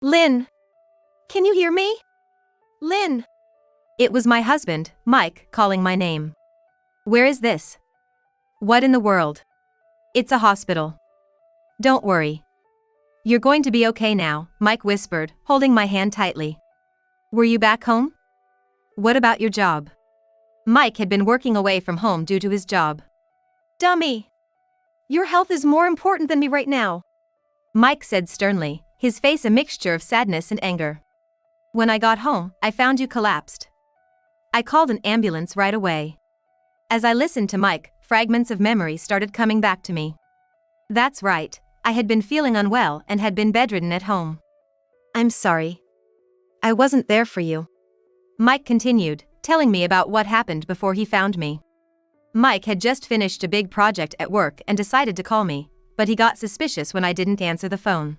Lynn! Can you hear me? Lynn! It was my husband, Mike, calling my name. Where is this? What in the world? It's a hospital. Don't worry. You're going to be okay now, Mike whispered, holding my hand tightly. Were you back home? What about your job? Mike had been working away from home due to his job. Dummy! Your health is more important than me right now, Mike said sternly, his face a mixture of sadness and anger. When I got home, I found you collapsed. I called an ambulance right away. As I listened to Mike, fragments of memory started coming back to me. That's right, I had been feeling unwell and had been bedridden at home. I'm sorry. I wasn't there for you, Mike continued, telling me about what happened before he found me. Mike had just finished a big project at work and decided to call me, but he got suspicious when I didn't answer the phone.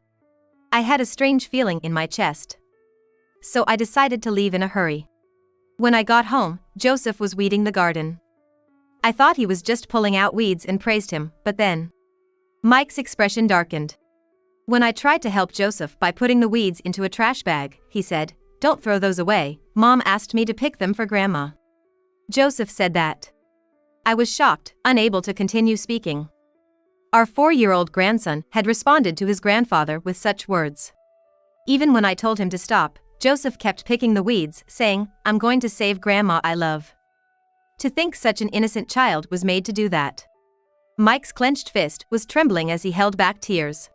I had a strange feeling in my chest. So I decided to leave in a hurry. When I got home, Joseph was weeding the garden. I thought he was just pulling out weeds and praised him, but then Mike's expression darkened. When I tried to help Joseph by putting the weeds into a trash bag, he said, "Don't throw those away, Mom asked me to pick them for Grandma." Joseph said that. I was shocked, unable to continue speaking. Our 4-year-old grandson had responded to his grandfather with such words. Even when I told him to stop, Joseph kept picking the weeds, saying, "I'm going to save Grandma I love." To think such an innocent child was made to do that. Mike's clenched fist was trembling as he held back tears.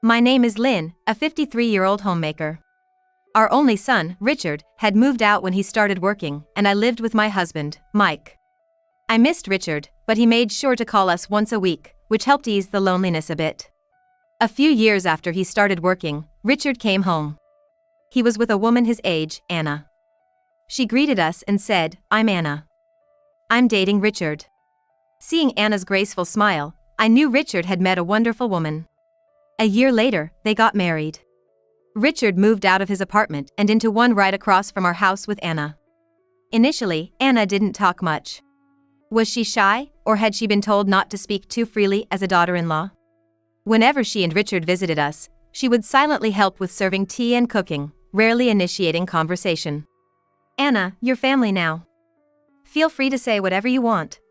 My name is Lynn, a 53-year-old homemaker. Our only son, Richard, had moved out when he started working, and I lived with my husband, Mike. I missed Richard, but he made sure to call us once a week, which helped ease the loneliness a bit. A few years after he started working, Richard came home. He was with a woman his age, Anna. She greeted us and said, "I'm Anna. I'm dating Richard." Seeing Anna's graceful smile, I knew Richard had met a wonderful woman. A year later, they got married. Richard moved out of his apartment and into one right across from our house with Anna. Initially, Anna didn't talk much. Was she shy, or had she been told not to speak too freely as a daughter-in-law? Whenever she and Richard visited us, she would silently help with serving tea and cooking, rarely initiating conversation. "Anna, you're family now. Feel free to say whatever you want.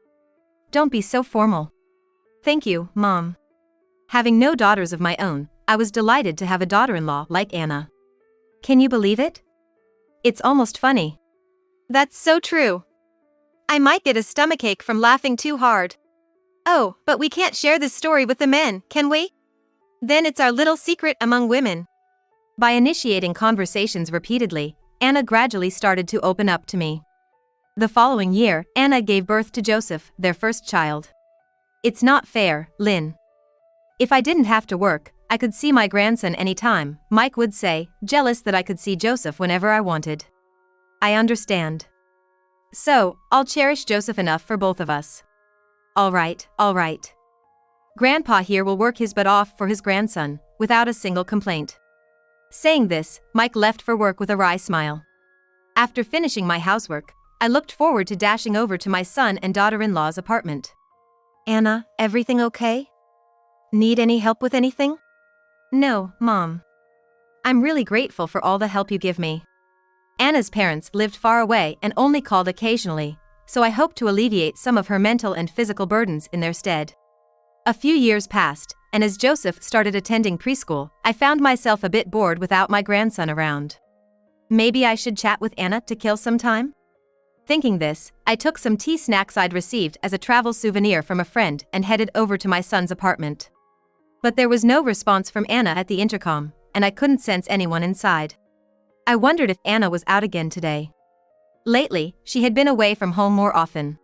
Don't be so formal." "Thank you, Mom." Having no daughters of my own, I was delighted to have a daughter-in-law like Anna. Can you believe it? It's almost funny. That's so true. I might get a stomachache from laughing too hard. Oh, but we can't share this story with the men, can we? Then it's our little secret among women. By initiating conversations repeatedly, Anna gradually started to open up to me. The following year, Anna gave birth to Joseph, their first child. It's not fair, Lynn. If I didn't have to work, I could see my grandson anytime, Mike would say, jealous that I could see Joseph whenever I wanted. I understand. So, I'll cherish Joseph enough for both of us. All right. Grandpa here will work his butt off for his grandson, without a single complaint. Saying this, Mike left for work with a wry smile. After finishing my housework, I looked forward to dashing over to my son and daughter-in-law's apartment. "Anna, everything okay? Need any help with anything?" "No, Mom. I'm really grateful for all the help you give me." Anna's parents lived far away and only called occasionally, so I hoped to alleviate some of her mental and physical burdens in their stead. A few years passed, and as Joseph started attending preschool, I found myself a bit bored without my grandson around. Maybe I should chat with Anna to kill some time? Thinking this, I took some tea snacks I'd received as a travel souvenir from a friend and headed over to my son's apartment. But there was no response from Anna at the intercom, and I couldn't sense anyone inside. I wondered if Anna was out again today. Lately, she had been away from home more often.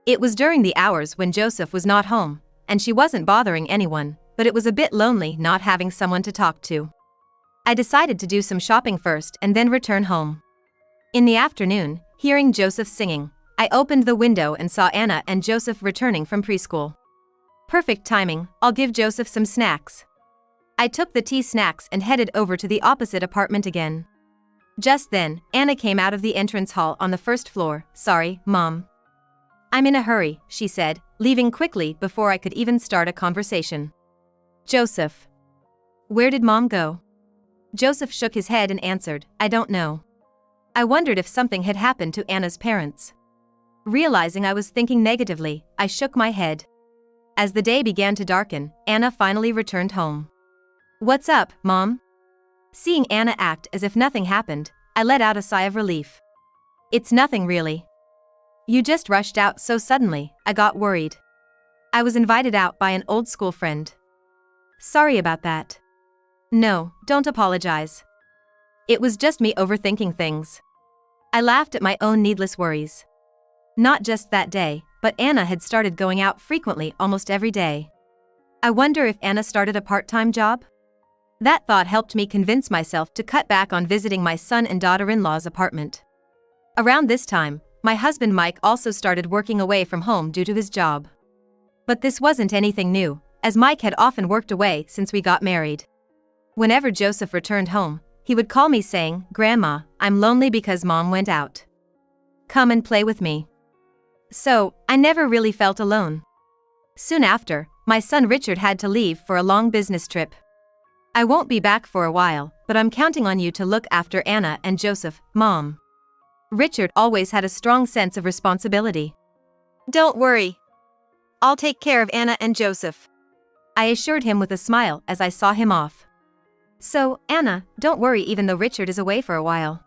It was during the hours when Joseph was not home, and she wasn't bothering anyone, but it was a bit lonely not having someone to talk to. I decided to do some shopping first and then return home. In the afternoon, hearing Joseph singing, I opened the window and saw Anna and Joseph returning from preschool. Perfect timing, I'll give Joseph some snacks. I took the tea snacks and headed over to the opposite apartment again. Just then, Anna came out of the entrance hall on the first floor. "Sorry, Mom. I'm in a hurry," she said, leaving quickly before I could even start a conversation. "Joseph. Where did Mom go? Joseph shook his head and answered, I don't know. I wondered if something had happened to Anna's parents. Realizing I was thinking negatively, I shook my head. As the day began to darken, Anna finally returned home. What's up, Mom? Seeing Anna act as if nothing happened, I let out a sigh of relief. It's nothing really. You just rushed out so suddenly, I got worried. I was invited out by an old school friend. Sorry about that. No, don't apologize. It was just me overthinking things. I laughed at my own needless worries. Not just that day, but Anna had started going out frequently almost every day. I wonder if Anna started a part-time job? That thought helped me convince myself to cut back on visiting my son and daughter-in-law's apartment. Around this time, my husband Mike also started working away from home due to his job. But this wasn't anything new, as Mike had often worked away since we got married. Whenever Joseph returned home, he would call me saying, Grandma, I'm lonely because Mom went out. Come and play with me. So, I never really felt alone. Soon after, my son Richard had to leave for a long business trip. I won't be back for a while, but I'm counting on you to look after Anna and Joseph, Mom. Richard always had a strong sense of responsibility. Don't worry. I'll take care of Anna and Joseph. I assured him with a smile as I saw him off. So, Anna, don't worry even though Richard is away for a while.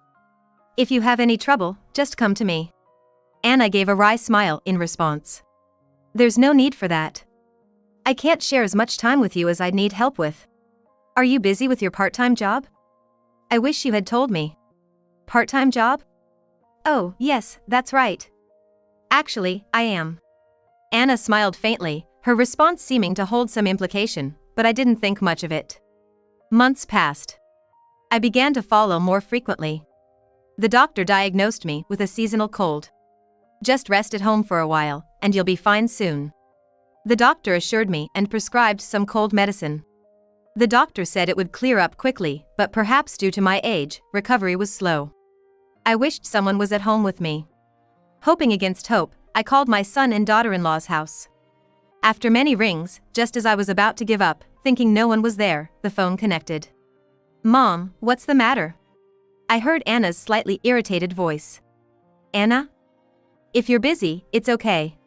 If you have any trouble, just come to me. Anna gave a wry smile in response. There's no need for that. I can't share as much time with you as I'd need help with. Are you busy with your part-time job? I wish you had told me. Part-time job? Oh, yes, that's right. Actually, I am. Anna smiled faintly, her response seeming to hold some implication, but I didn't think much of it. Months passed. I began to follow more frequently. The doctor diagnosed me with a seasonal cold. Just rest at home for a while, and you'll be fine soon. The doctor assured me and prescribed some cold medicine. The doctor said it would clear up quickly, but perhaps due to my age, recovery was slow. I wished someone was at home with me. Hoping against hope, I called my son and daughter-in-law's house. After many rings, just as I was about to give up, thinking no one was there, the phone connected. Mom, what's the matter? I heard Anna's slightly irritated voice. Anna? If you're busy, it's okay.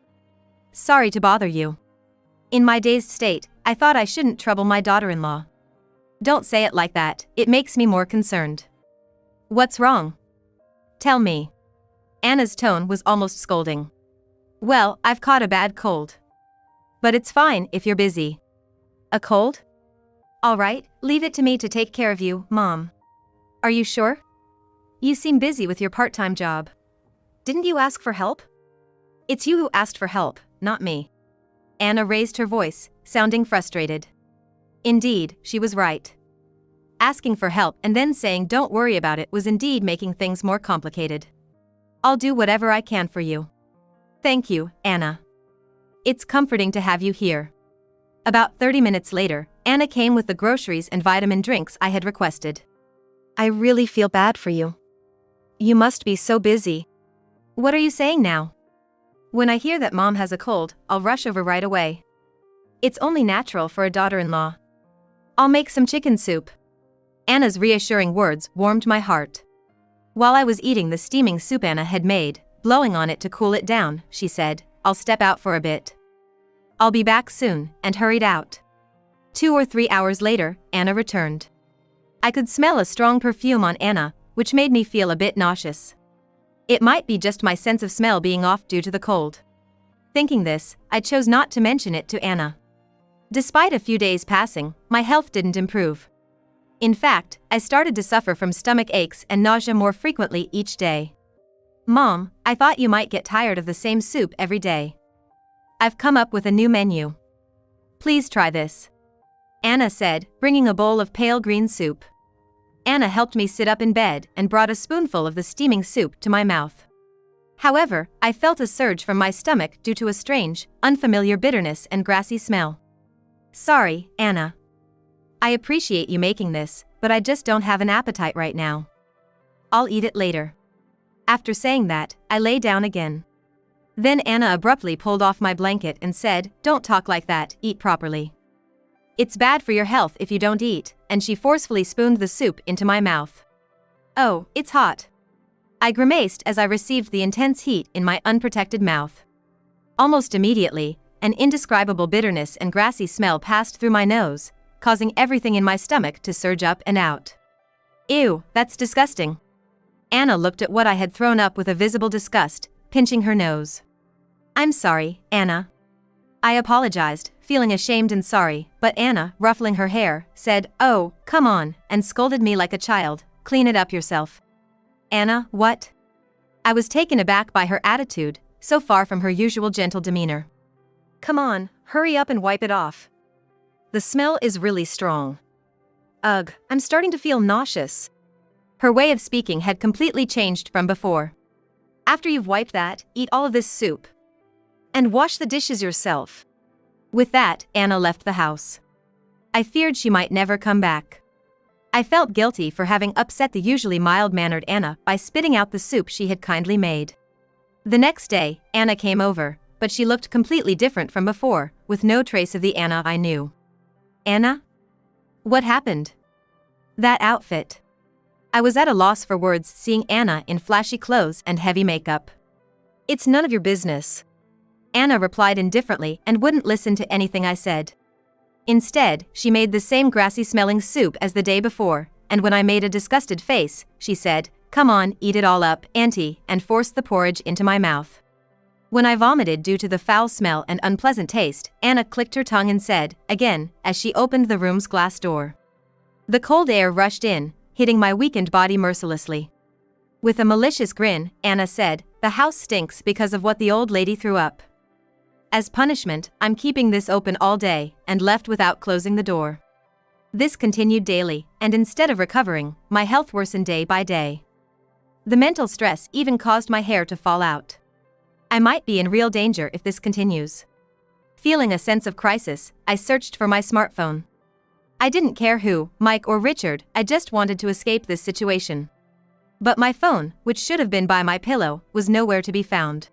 Sorry to bother you. In my dazed state, I thought I shouldn't trouble my daughter-in-law. Don't say it like that, it makes me more concerned. What's wrong? Tell me. Anna's tone was almost scolding. Well, I've caught a bad cold. But it's fine if you're busy. A cold? All right, leave it to me to take care of you, Mom. Are you sure? You seem busy with your part-time job. Didn't you ask for help? It's you who asked for help, not me. Anna raised her voice, sounding frustrated. Indeed, she was right. Asking for help and then saying don't worry about it was indeed making things more complicated. I'll do whatever I can for you. Thank you, Anna. It's comforting to have you here. About 30 minutes later, Anna came with the groceries and vitamin drinks I had requested. I really feel bad for you. You must be so busy. What are you saying now? When I hear that Mom has a cold, I'll rush over right away. It's only natural for a daughter-in-law. I'll make some chicken soup. Anna's reassuring words warmed my heart. While I was eating the steaming soup Anna had made, blowing on it to cool it down, she said, I'll step out for a bit. I'll be back soon, and hurried out. 2 or 3 hours later, Anna returned. I could smell a strong perfume on Anna, which made me feel a bit nauseous. It might be just my sense of smell being off due to the cold. Thinking this, I chose not to mention it to Anna. Despite a few days passing, my health didn't improve. In fact, I started to suffer from stomach aches and nausea more frequently each day. Mom, I thought you might get tired of the same soup every day. I've come up with a new menu. Please try this. Anna said, bringing a bowl of pale green soup. Anna helped me sit up in bed and brought a spoonful of the steaming soup to my mouth. However, I felt a surge from my stomach due to a strange, unfamiliar bitterness and grassy smell. Sorry, Anna. I appreciate you making this, but I just don't have an appetite right now. I'll eat it later. After saying that, I lay down again. Then Anna abruptly pulled off my blanket and said, don't talk like that, eat properly. It's bad for your health if you don't eat, and she forcefully spooned the soup into my mouth. Oh, it's hot. I grimaced as I received the intense heat in my unprotected mouth. Almost immediately, an indescribable bitterness and grassy smell passed through my nose, causing everything in my stomach to surge up and out. Ew, that's disgusting. Anna looked at what I had thrown up with a visible disgust, pinching her nose. I'm sorry, Anna. I apologized, feeling ashamed and sorry, but Anna, ruffling her hair, said, "Oh, come on," and scolded me like a child, "Clean it up yourself." Anna, what? I was taken aback by her attitude, so far from her usual gentle demeanor. Come on, hurry up and wipe it off. The smell is really strong. Ugh, I'm starting to feel nauseous. Her way of speaking had completely changed from before. After you've wiped that, eat all of this soup. And wash the dishes yourself. With that, Anna left the house. I feared she might never come back. I felt guilty for having upset the usually mild-mannered Anna by spitting out the soup she had kindly made. The next day, Anna came over, but she looked completely different from before, with no trace of the Anna I knew. Anna? What happened? That outfit. I was at a loss for words seeing Anna in flashy clothes and heavy makeup. It's none of your business. Anna replied indifferently and wouldn't listen to anything I said. Instead, she made the same grassy-smelling soup as the day before, and when I made a disgusted face, she said, "Come on, eat it all up, Auntie," and forced the porridge into my mouth. When I vomited due to the foul smell and unpleasant taste, Anna clicked her tongue and said, again, as she opened the room's glass door. The cold air rushed in, hitting my weakened body mercilessly. With a malicious grin, Anna said, "The house stinks because of what the old lady threw up. As punishment, I'm keeping this open all day," and left without closing the door. This continued daily, and instead of recovering, my health worsened day by day. The mental stress even caused my hair to fall out. I might be in real danger if this continues. Feeling a sense of crisis, I searched for my smartphone. I didn't care who, Mike or Richard, I just wanted to escape this situation. But my phone, which should have been by my pillow, was nowhere to be found.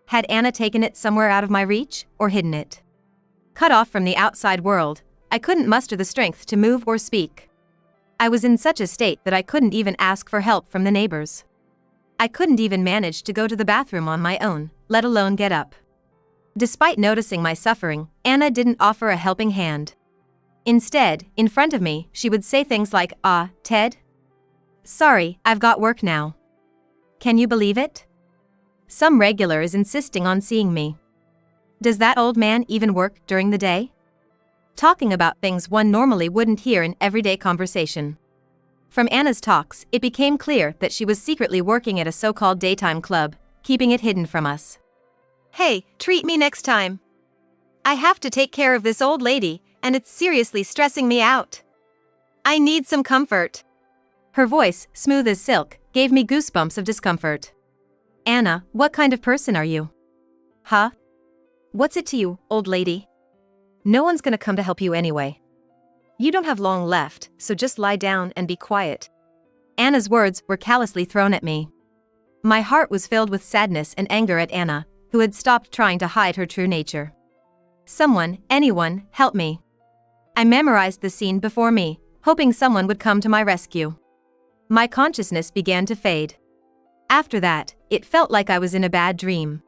Had Anna taken it somewhere out of my reach, or hidden it? Cut off from the outside world, I couldn't muster the strength to move or speak. I was in such a state that I couldn't even ask for help from the neighbors. I couldn't even manage to go to the bathroom on my own, let alone get up. Despite noticing my suffering, Anna didn't offer a helping hand. Instead, in front of me, she would say things like, Ted? Sorry, I've got work now. Can you believe it? Some regular is insisting on seeing me. Does that old man even work during the day? Talking about things one normally wouldn't hear in everyday conversation. From Anna's talks, it became clear that she was secretly working at a so-called daytime club, keeping it hidden from us. Hey, treat me next time. I have to take care of this old lady, and it's seriously stressing me out. I need some comfort. Her voice, smooth as silk, gave me goosebumps of discomfort. Anna, what kind of person are you? Huh? What's it to you, old lady? No one's gonna come to help you anyway. You don't have long left, so just lie down and be quiet. Anna's words were callously thrown at me. My heart was filled with sadness and anger at Anna, who had stopped trying to hide her true nature. Someone, anyone, help me. I memorized the scene before me, hoping someone would come to my rescue. My consciousness began to fade. After that, it felt like I was in a bad dream.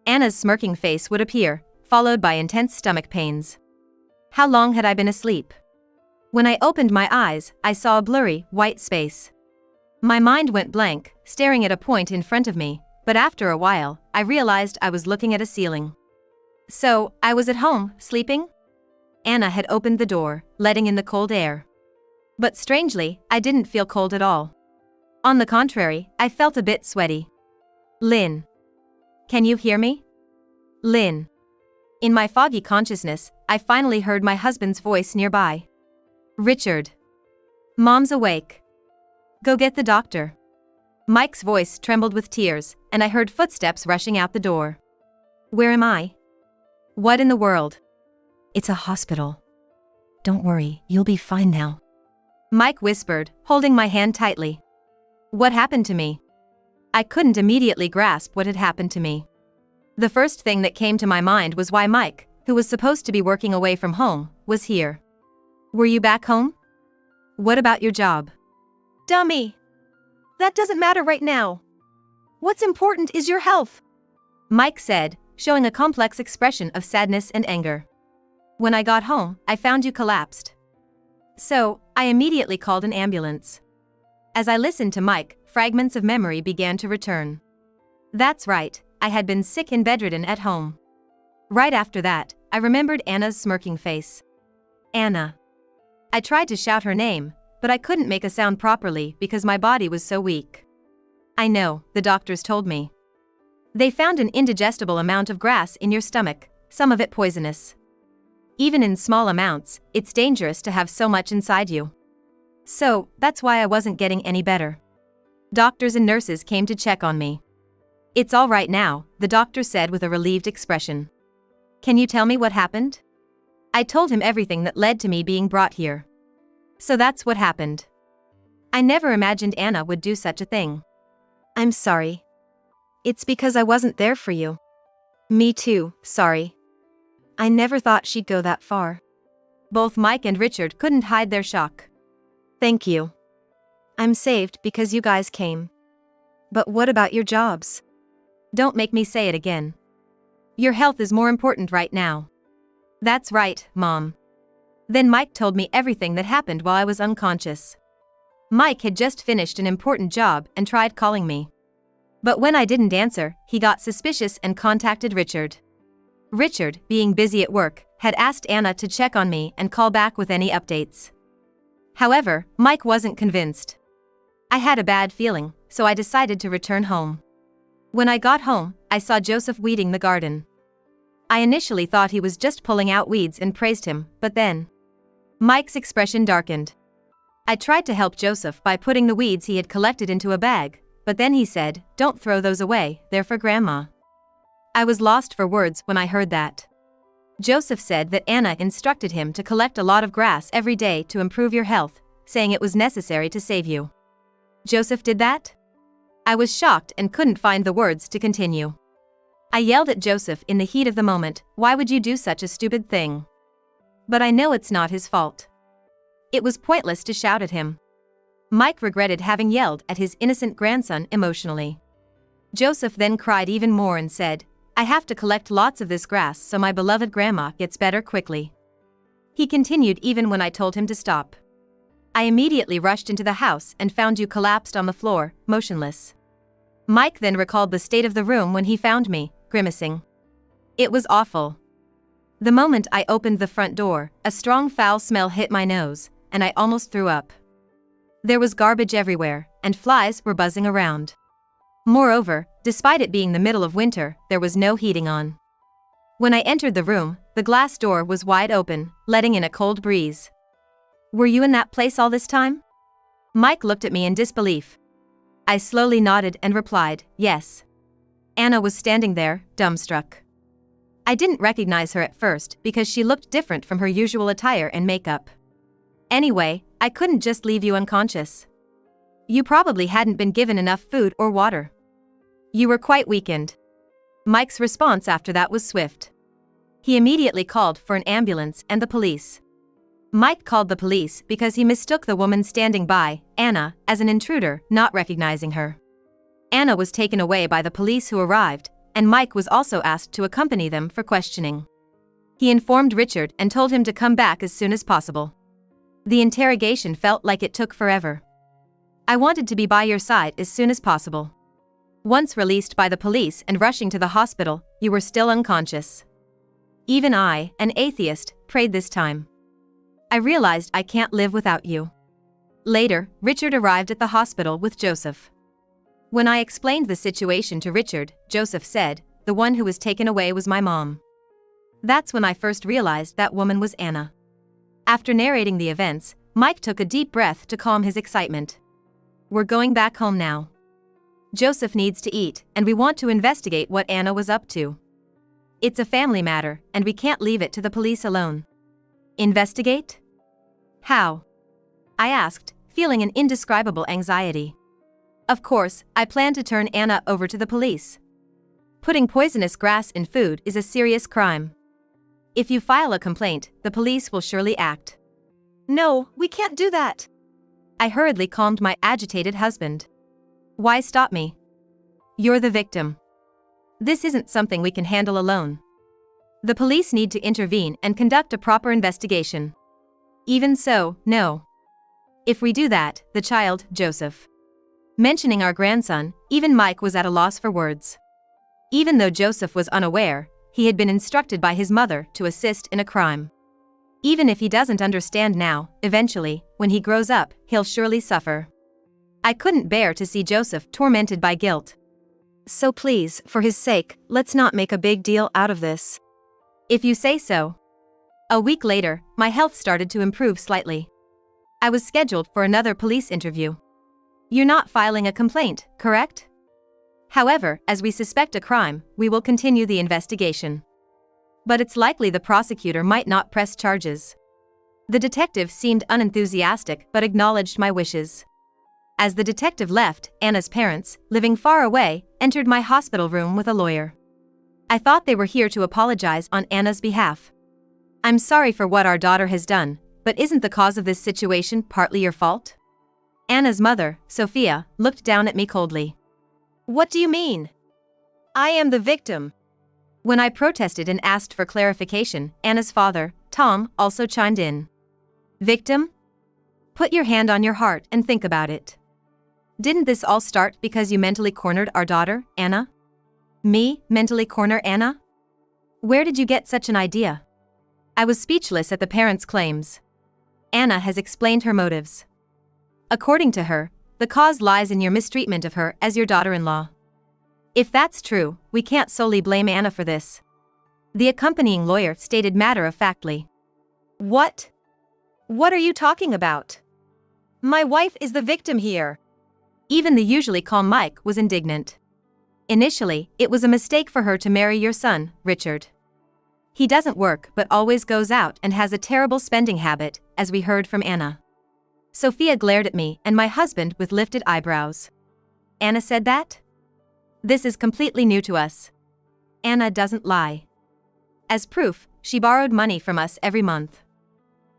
Anna's smirking face would appear, followed by intense stomach pains. How long had I been asleep? When I opened my eyes, I saw a blurry, white space. My mind went blank, staring at a point in front of me, but after a while, I realized I was looking at a ceiling. So, I was at home, sleeping? Anna had opened the door, letting in the cold air. But strangely, I didn't feel cold at all. On the contrary, I felt a bit sweaty. Lynn. Can you hear me? Lynn. In my foggy consciousness, I finally heard my husband's voice nearby. Richard. Mom's awake. Go get the doctor. Mike's voice trembled with tears, and I heard footsteps rushing out the door. Where am I? What in the world? It's a hospital. Don't worry, you'll be fine now. Mike whispered, holding my hand tightly. What happened to me? I couldn't immediately grasp what had happened to me. The first thing that came to my mind was why Mike, who was supposed to be working away from home, was here. Were you back home? What about your job? Dummy. That doesn't matter right now. What's important is your health, Mike said, showing a complex expression of sadness and anger. When I got home, I found you collapsed. So, I immediately called an ambulance. As I listened to Mike, fragments of memory began to return. That's right, I had been sick and bedridden at home. Right after that, I remembered Anna's smirking face. Anna. I tried to shout her name, but I couldn't make a sound properly because my body was so weak. I know, the doctors told me. They found an indigestible amount of grass in your stomach, some of it poisonous. Even in small amounts, it's dangerous to have so much inside you. So, that's why I wasn't getting any better. Doctors and nurses came to check on me. It's all right now, the doctor said with a relieved expression. Can you tell me what happened? I told him everything that led to me being brought here. So that's what happened. I never imagined Anna would do such a thing. I'm sorry. It's because I wasn't there for you. Me too, sorry. I never thought she'd go that far. Both Mike and Richard couldn't hide their shock. Thank you. I'm saved because you guys came. But what about your jobs? Don't make me say it again. Your health is more important right now. That's right, Mom. Then Mike told me everything that happened while I was unconscious. Mike had just finished an important job and tried calling me. But when I didn't answer, he got suspicious and contacted Richard. Richard, being busy at work, had asked Anna to check on me and call back with any updates. However, Mike wasn't convinced. I had a bad feeling, so I decided to return home. When I got home, I saw Joseph weeding the garden. I initially thought he was just pulling out weeds and praised him, but then Mike's expression darkened. I tried to help Joseph by putting the weeds he had collected into a bag, but then he said, "Don't throw those away, they're for Grandma." I was lost for words when I heard that. Joseph said that Anna instructed him to collect a lot of grass every day to improve your health, saying it was necessary to save you. Joseph did that? I was shocked and couldn't find the words to continue. I yelled at Joseph in the heat of the moment, "Why would you do such a stupid thing?" But I know it's not his fault. It was pointless to shout at him. Mike regretted having yelled at his innocent grandson emotionally. Joseph then cried even more and said, "I have to collect lots of this grass so my beloved Grandma gets better quickly." He continued even when I told him to stop. I immediately rushed into the house and found you collapsed on the floor, motionless. Mike then recalled the state of the room when he found me, grimacing. It was awful. The moment I opened the front door, a strong foul smell hit my nose, and I almost threw up. There was garbage everywhere, and flies were buzzing around. Moreover, despite it being the middle of winter, there was no heating on. When I entered the room, the glass door was wide open, letting in a cold breeze. Were you in that place all this time? Mike looked at me in disbelief. I slowly nodded and replied, yes. Anna was standing there, dumbstruck. I didn't recognize her at first because she looked different from her usual attire and makeup. Anyway, I couldn't just leave you unconscious. You probably hadn't been given enough food or water. You were quite weakened. Mike's response after that was swift. He immediately called for an ambulance and the police. Mike called the police because he mistook the woman standing by, Anna, as an intruder, not recognizing her. Anna was taken away by the police who arrived, and Mike was also asked to accompany them for questioning. He informed Richard and told him to come back as soon as possible. The interrogation felt like it took forever. I wanted to be by your side as soon as possible. Once released by the police and rushing to the hospital, you were still unconscious. Even I, an atheist, prayed this time. I realized I can't live without you. Later, Richard arrived at the hospital with Joseph. When I explained the situation to Richard, Joseph said, "The one who was taken away was my mom." That's when I first realized that woman was Anna. After narrating the events, Mike took a deep breath to calm his excitement. We're going back home now. Joseph needs to eat, and we want to investigate what Anna was up to. It's a family matter, and we can't leave it to the police alone. Investigate? How? I asked, feeling an indescribable anxiety. Of course, I plan to turn Anna over to the police. Putting poisonous grass in food is a serious crime. If you file a complaint, the police will surely act. No, we can't do that. I hurriedly calmed my agitated husband. Why stop me? You're the victim. This isn't something we can handle alone. The police need to intervene and conduct a proper investigation. Even so, no. If we do that, the child, Joseph. Mentioning our grandson, even Mike was at a loss for words. Even though Joseph was unaware, he had been instructed by his mother to assist in a crime. Even if he doesn't understand now, eventually, when he grows up, he'll surely suffer. I couldn't bear to see Joseph tormented by guilt. So please, for his sake, let's not make a big deal out of this. If you say so. A week later, my health started to improve slightly. I was scheduled for another police interview. You're not filing a complaint, correct? However, as we suspect a crime, we will continue the investigation. But it's likely the prosecutor might not press charges. The detective seemed unenthusiastic but acknowledged my wishes. As the detective left, Anna's parents, living far away, entered my hospital room with a lawyer. I thought they were here to apologize on Anna's behalf. I'm sorry for what our daughter has done, but isn't the cause of this situation partly your fault? Anna's mother, Sophia, looked down at me coldly. What do you mean? I am the victim. When I protested and asked for clarification, Anna's father, Tom, also chimed in. Victim? Put your hand on your heart and think about it. Didn't this all start because you mentally cornered our daughter, Anna? Me, mentally corner Anna? Where did you get such an idea? I was speechless at the parents' claims. Anna has explained her motives. According to her, the cause lies in your mistreatment of her as your daughter-in-law. If that's true, we can't solely blame Anna for this. The accompanying lawyer stated matter-of-factly. What? What are you talking about? My wife is the victim here. Even the usually calm Mike was indignant. Initially, it was a mistake for her to marry your son, Richard. He doesn't work but always goes out and has a terrible spending habit, as we heard from Anna. Sophia glared at me and my husband with lifted eyebrows. Anna said that? This is completely new to us. Anna doesn't lie. As proof, she borrowed money from us every month.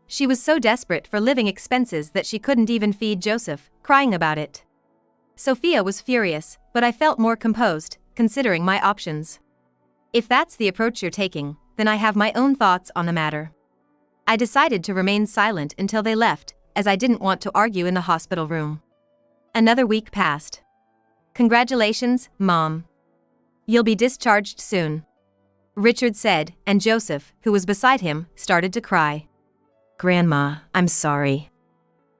She was so desperate for living expenses that she couldn't even feed Joseph, crying about it. Sophia was furious, but I felt more composed, considering my options. If that's the approach you're taking, then I have my own thoughts on the matter. I decided to remain silent until they left, as I didn't want to argue in the hospital room. Another week passed. Congratulations, Mom. You'll be discharged soon. Richard said, and Joseph, who was beside him, started to cry. Grandma, I'm sorry.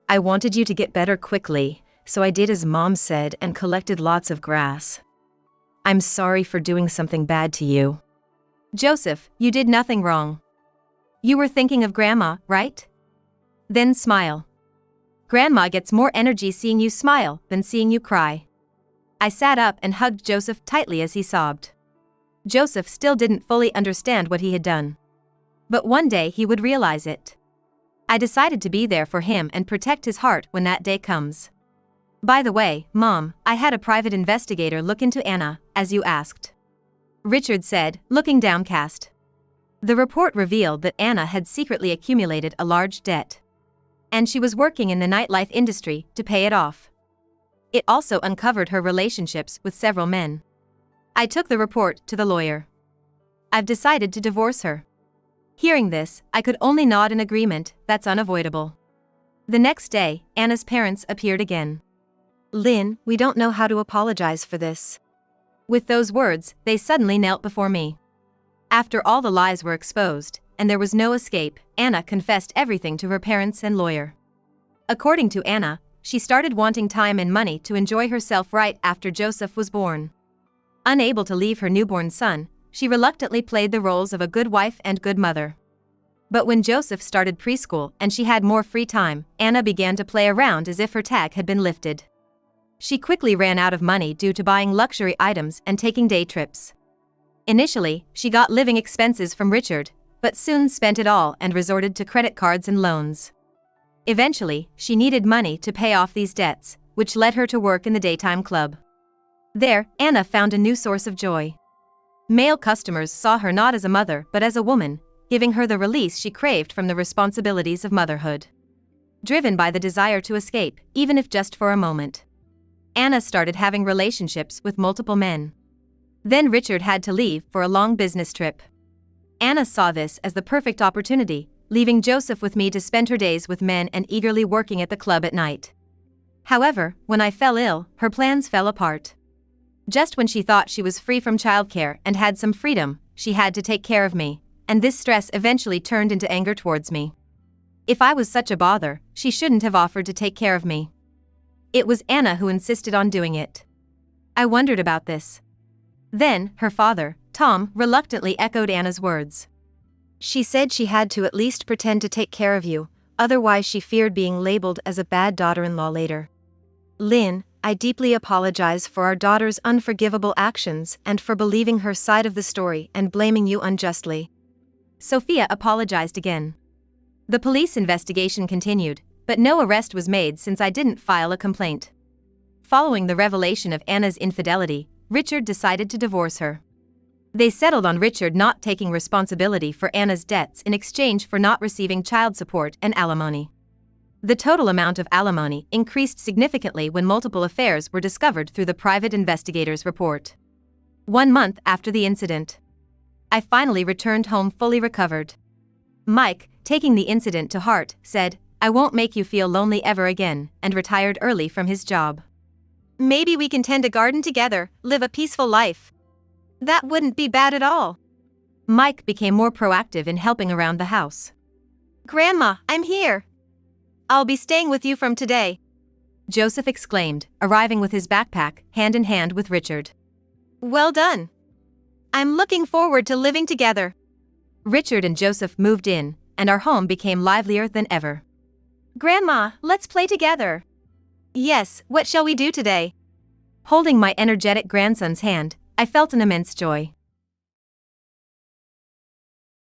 I wanted you to get better quickly, so I did as Mom said and collected lots of grass. I'm sorry for doing something bad to you. Joseph, you did nothing wrong. You were thinking of Grandma, right? Then smile. Grandma gets more energy seeing you smile than seeing you cry. I sat up and hugged Joseph tightly as he sobbed. Joseph still didn't fully understand what he had done. But one day he would realize it. I decided to be there for him and protect his heart when that day comes. By the way, Mom, I had a private investigator look into Anna, as you asked. Richard said, looking downcast. The report revealed that Anna had secretly accumulated a large debt. And she was working in the nightlife industry to pay it off. It also uncovered her relationships with several men. I took the report to the lawyer. I've decided to divorce her. Hearing this, I could only nod in agreement. That's unavoidable. The next day, Anna's parents appeared again. Lynn, we don't know how to apologize for this. With those words, they suddenly knelt before me. After all the lies were exposed, and there was no escape, Anna confessed everything to her parents and lawyer. According to Anna, she started wanting time and money to enjoy herself right after Joseph was born. Unable to leave her newborn son, she reluctantly played the roles of a good wife and good mother. But when Joseph started preschool and she had more free time, Anna began to play around as if her tag had been lifted. She quickly ran out of money due to buying luxury items and taking day trips. Initially, she got living expenses from Richard, but soon spent it all and resorted to credit cards and loans. Eventually, she needed money to pay off these debts, which led her to work in the daytime club. There, Anna found a new source of joy. Male customers saw her not as a mother but as a woman, giving her the release she craved from the responsibilities of motherhood. Driven by the desire to escape, even if just for a moment, Anna started having relationships with multiple men. Then Richard had to leave for a long business trip. Anna saw this as the perfect opportunity, leaving Joseph with me to spend her days with men and eagerly working at the club at night. However, when I fell ill, her plans fell apart. Just when she thought she was free from childcare and had some freedom, she had to take care of me, and this stress eventually turned into anger towards me. If I was such a bother, she shouldn't have offered to take care of me. It was Anna who insisted on doing it. I wondered about this. Then, her father, Tom, reluctantly echoed Anna's words. She said she had to at least pretend to take care of you, otherwise she feared being labeled as a bad daughter-in-law later. Lynn, I deeply apologize for our daughter's unforgivable actions and for believing her side of the story and blaming you unjustly. Sophia apologized again. The police investigation continued, but no arrest was made since I didn't file a complaint. Following the revelation of Anna's infidelity, Richard decided to divorce her. They settled on Richard not taking responsibility for Anna's debts in exchange for not receiving child support and alimony. The total amount of alimony increased significantly when multiple affairs were discovered through the private investigator's report. 1 month after the incident, I finally returned home fully recovered. Mike, taking the incident to heart, said, "I won't make you feel lonely ever again," and retired early from his job. Maybe we can tend a garden together, live a peaceful life. That wouldn't be bad at all. Mike became more proactive in helping around the house. Grandma, I'm here. I'll be staying with you from today, Joseph exclaimed, arriving with his backpack, hand in hand with Richard. Well done. I'm looking forward to living together. Richard and Joseph moved in, and our home became livelier than ever. Grandma, let's play together. Yes, what shall we do today? Holding my energetic grandson's hand, I felt an immense joy.